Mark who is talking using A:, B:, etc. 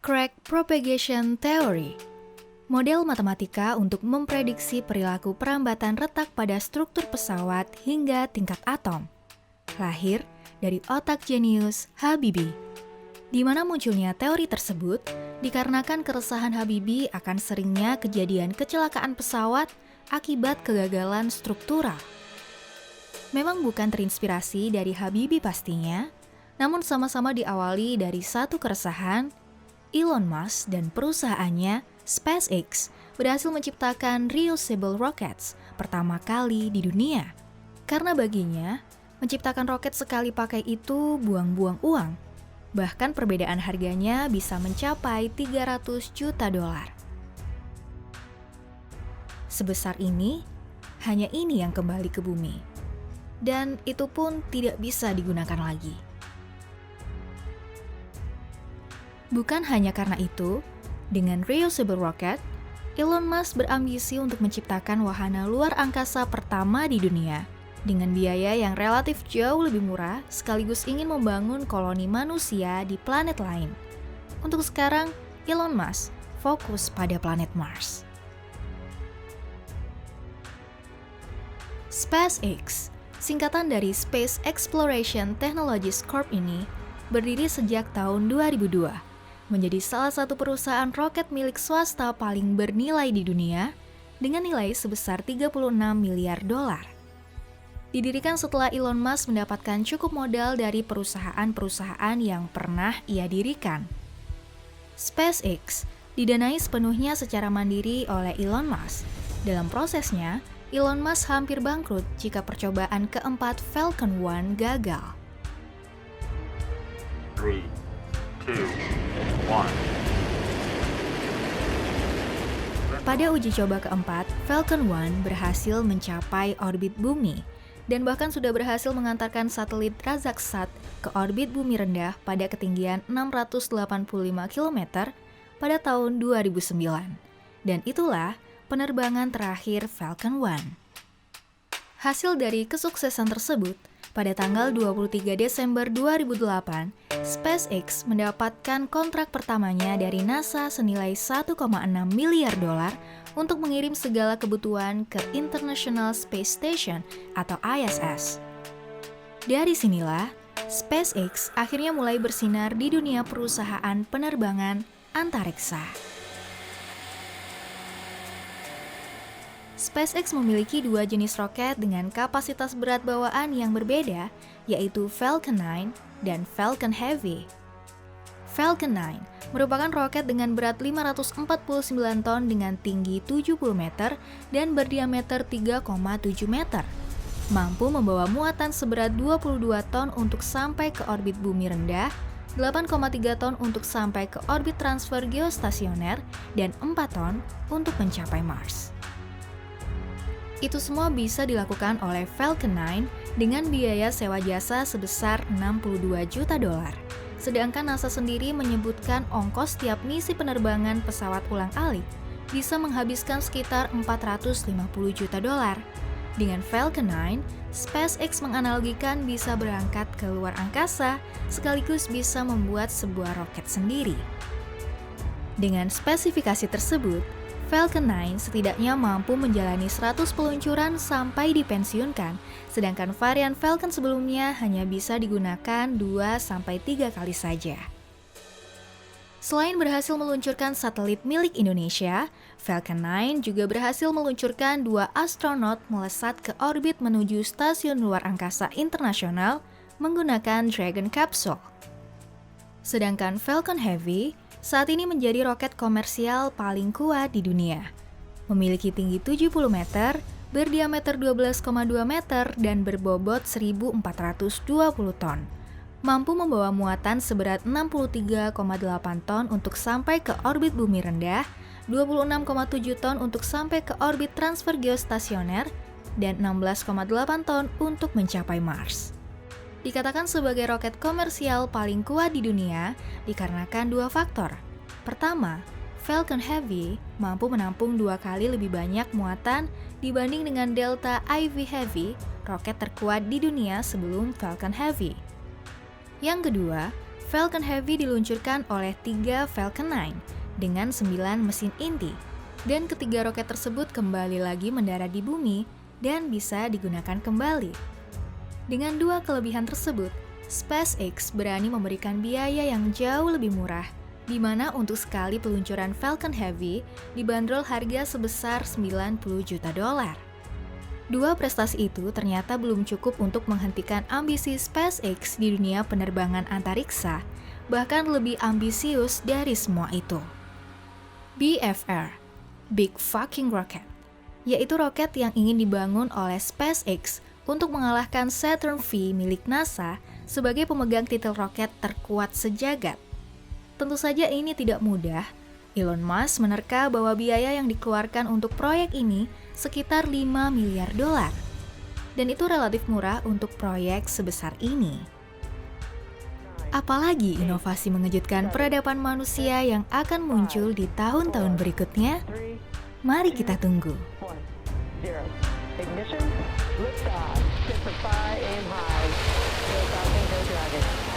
A: Crack Propagation Theory, model matematika untuk memprediksi perilaku perambatan retak pada struktur pesawat hingga tingkat atom. Lahir dari otak jenius Habibie. Di mana munculnya teori tersebut dikarenakan keresahan Habibie akan seringnya kejadian kecelakaan pesawat akibat kegagalan struktural. Memang bukan terinspirasi dari Habibie pastinya, namun sama-sama diawali dari satu keresahan. Elon Musk dan perusahaannya SpaceX berhasil menciptakan reusable rockets pertama kali di dunia. Karena baginya, menciptakan roket sekali pakai itu buang-buang uang. Bahkan perbedaan harganya bisa mencapai 300 juta dolar. Sebesar ini, hanya ini yang kembali ke bumi. Dan itu pun tidak bisa digunakan lagi. Bukan hanya karena itu, dengan reusable rocket, Elon Musk berambisi untuk menciptakan wahana luar angkasa pertama di dunia dengan biaya yang relatif jauh lebih murah, sekaligus ingin membangun koloni manusia di planet lain. Untuk sekarang, Elon Musk fokus pada planet Mars. SpaceX, singkatan dari Space Exploration Technologies Corp ini, berdiri sejak tahun 2002. Menjadi salah satu perusahaan roket milik swasta paling bernilai di dunia dengan nilai sebesar 36 miliar dolar. Didirikan setelah Elon Musk mendapatkan cukup modal dari perusahaan-perusahaan yang pernah ia dirikan. SpaceX didanai sepenuhnya secara mandiri oleh Elon Musk. Dalam prosesnya, Elon Musk hampir bangkrut jika percobaan keempat Falcon 1 gagal.
B: 3, 2, 1.
A: Pada uji coba keempat, Falcon 1 berhasil mencapai orbit bumi dan bahkan sudah berhasil mengantarkan satelit Razaksat ke orbit bumi rendah pada ketinggian 685 km pada tahun 2009. Dan itulah penerbangan terakhir Falcon 1. Hasil dari kesuksesan tersebut, pada tanggal 23 Desember 2008, SpaceX mendapatkan kontrak pertamanya dari NASA senilai 1,6 miliar dolar untuk mengirim segala kebutuhan ke International Space Station atau ISS. Dari sinilah, SpaceX akhirnya mulai bersinar di dunia perusahaan penerbangan antariksa. SpaceX memiliki dua jenis roket dengan kapasitas berat bawaan yang berbeda, yaitu Falcon 9 dan Falcon Heavy. Falcon 9 merupakan roket dengan berat 549 ton dengan tinggi 70 meter dan berdiameter 3,7 meter. Mampu membawa muatan seberat 22 ton untuk sampai ke orbit bumi rendah, 8,3 ton untuk sampai ke orbit transfer geostasioner, dan 4 ton untuk mencapai Mars. Itu semua bisa dilakukan oleh Falcon 9 dengan biaya sewa jasa sebesar 62 juta dolar. Sedangkan NASA sendiri menyebutkan ongkos tiap misi penerbangan pesawat ulang-alik bisa menghabiskan sekitar 450 juta dolar. Dengan Falcon 9, SpaceX menganalogikan bisa berangkat ke luar angkasa sekaligus bisa membuat sebuah roket sendiri. Dengan spesifikasi tersebut, Falcon 9 setidaknya mampu menjalani 100 peluncuran sampai dipensiunkan, sedangkan varian Falcon sebelumnya hanya bisa digunakan 2-3 kali saja. Selain berhasil meluncurkan satelit milik Indonesia, Falcon 9 juga berhasil meluncurkan 2 astronot melesat ke orbit menuju Stasiun Luar Angkasa Internasional menggunakan Dragon Capsule. Sedangkan Falcon Heavy saat ini menjadi roket komersial paling kuat di dunia. Memiliki tinggi 70 meter, berdiameter 12,2 meter, dan berbobot 1.420 ton. Mampu membawa muatan seberat 63,8 ton untuk sampai ke orbit bumi rendah, 26,7 ton untuk sampai ke orbit transfer geostasioner, dan 16,8 ton untuk mencapai Mars. Dikatakan sebagai roket komersial paling kuat di dunia dikarenakan dua faktor. Pertama, Falcon Heavy mampu menampung 2 kali lebih banyak muatan dibanding dengan Delta IV Heavy, roket terkuat di dunia sebelum Falcon Heavy. Yang kedua, Falcon Heavy diluncurkan oleh 3 Falcon 9 dengan 9 mesin inti, dan ketiga roket tersebut kembali lagi mendarat di bumi dan bisa digunakan kembali. Dengan dua kelebihan tersebut, SpaceX berani memberikan biaya yang jauh lebih murah, di mana untuk sekali peluncuran Falcon Heavy dibanderol harga sebesar $90 juta. Dua prestasi itu ternyata belum cukup untuk menghentikan ambisi SpaceX di dunia penerbangan antariksa, bahkan lebih ambisius dari semua itu. BFR, Big Fucking Rocket, yaitu roket yang ingin dibangun oleh SpaceX untuk mengalahkan Saturn V milik NASA sebagai pemegang titel roket terkuat sejagat. Tentu saja ini tidak mudah. Elon Musk menerka bahwa biaya yang dikeluarkan untuk proyek ini sekitar $5 miliar. Dan itu relatif murah untuk proyek sebesar ini. Apalagi inovasi mengejutkan peradaban manusia yang akan muncul di tahun-tahun berikutnya? Mari kita tunggu.
C: Ignition, liftoff, 6 for 5, aim high. Go Falcon, go Dragon.